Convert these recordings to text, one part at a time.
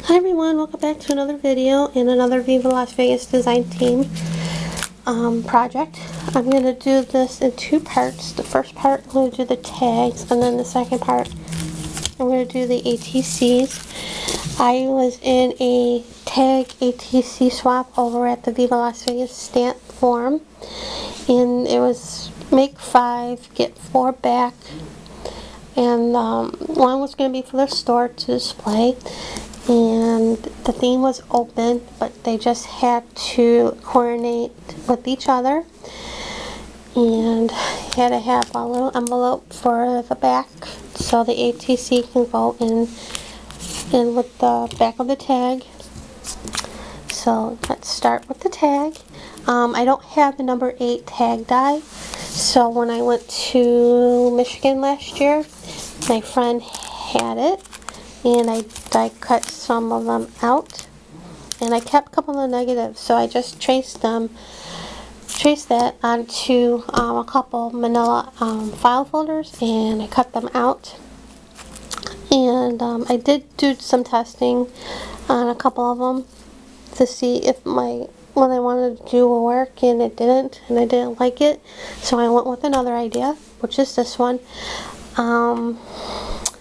Hi everyone, welcome back to another video and another VLVS design team project. I'm going to do this in two parts. The first part I'm going to do the tags, and then the second part I'm going to do the ATCs. I was in a tag ATC swap over at the VLVS stamp forum, and it was make 5, get 4 back, and one was going to be for the store to display. And the theme was open, but they just had to coordinate with each other, and had to have a little envelope for the back so the ATC can go in with the back of the tag. So let's start with the tag. I don't have the number 8 tag die, so when I went to Michigan last year, my friend had it, and I die cut some of them out, and I kept a couple of negatives, so I just traced that onto a couple manila file folders, and I cut them out. And I did do some testing on a couple of them to see if what I wanted to do will work, and it didn't, and I didn't like it, so I went with another idea, which is this one.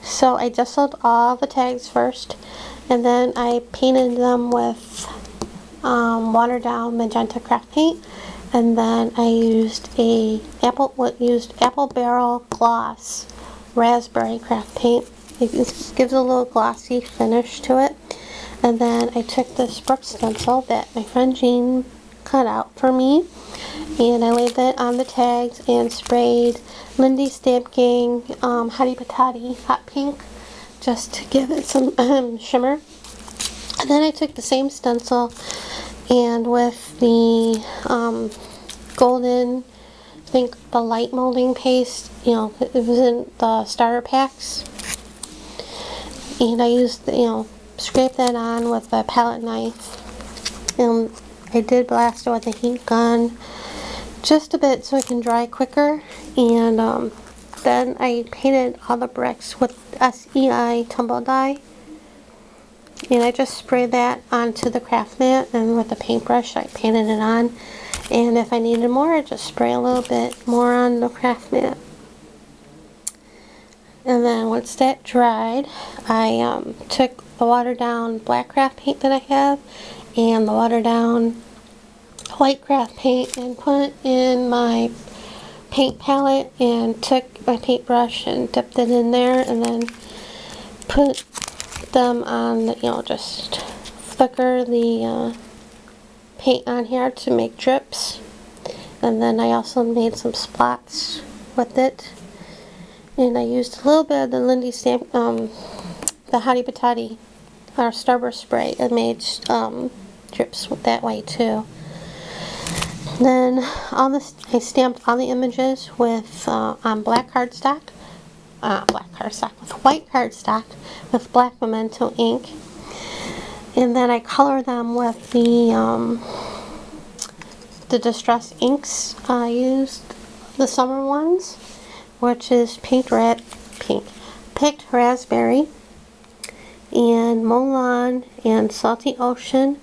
So I dusted all the tags first, and then I painted them with watered down magenta craft paint, and then I used apple barrel gloss raspberry craft paint. It gives a little glossy finish to it. And then I took this Brooks stencil that my friend Jean cut out for me, and I laid that on the tags and sprayed Lindy Stamp Gang Hottie Patati Hot Pink just to give it some shimmer. And then I took the same stencil, and with the golden, I think the light molding paste, it was in the starter packs, and I used scrape that on with a palette knife, and I did blast it with a heat gun just a bit so it can dry quicker. And then I painted all the bricks with SEI tumble dye, and I just sprayed that onto the craft mat, and with a paintbrush I painted it on, and if I needed more I just spray a little bit more on the craft mat. And then once that dried, I took the watered down black craft paint that I have and the watered down white craft paint and put it in my paint palette, and took my paintbrush and dipped it in there, and then put them on, just flicker the paint on here to make drips. And then I also made some spots with it, and I used a little bit of the Lindy Stamp, the Hottie Patati or Starburst spray, and made drips that way too. Then I stamped all the images with on black cardstock, with white cardstock with black memento ink, and then I color them with the distress inks. I used the summer ones, which is picked raspberry and Mulan and Salty Ocean.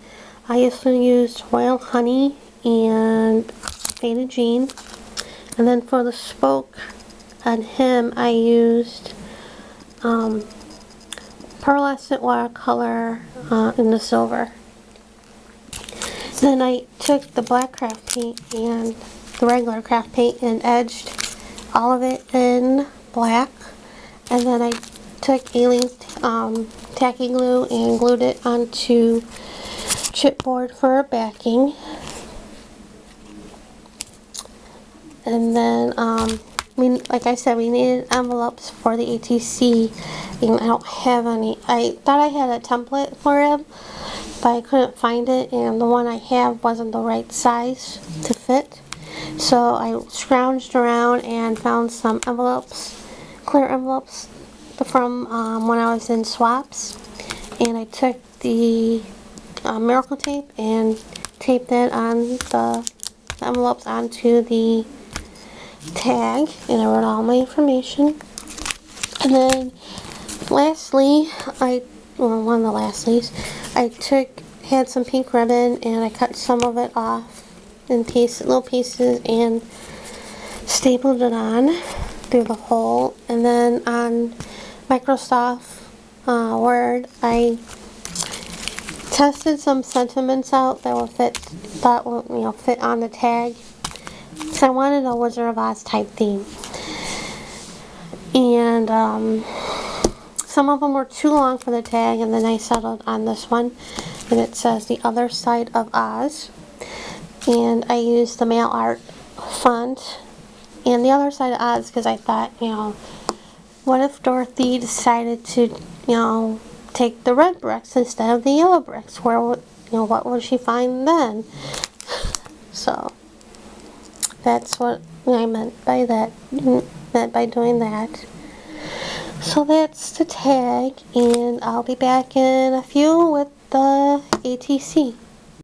I also used Royal Honey and Faded Jean. And then for the spoke on him, I used pearlescent watercolor in the silver. Then I took the black craft paint and the regular craft paint and edged all of it in black, and then I took alien tacky glue and glued it onto chipboard for backing. And then like I said, we needed envelopes for the ATC, and I don't have any. I thought I had a template for them, but I couldn't find it, and the one I have wasn't the right size to fit. So I scrounged around and found some envelopes, clear envelopes from when I was in swaps, and I took the miracle tape and taped that on the envelopes onto the tag, and I wrote all my information. And then lastly, I well, one of the last leaves, I had some pink ribbon and I cut some of it off in little pieces and stapled it on through the hole. And then on Microsoft Word, I tested some sentiments out that would thought would fit on the tag. So I wanted a Wizard of Oz type theme. And some of them were too long for the tag, and then I settled on this one, and it says The Other Side of Oz. And I used the mail art font and The Other Side of Oz because I thought, what if Dorothy decided to, take the red bricks instead of the yellow bricks? Where would, what would she find then? So that's what I meant by that. By doing that. So that's the tag, and I'll be back in a few with the ATC.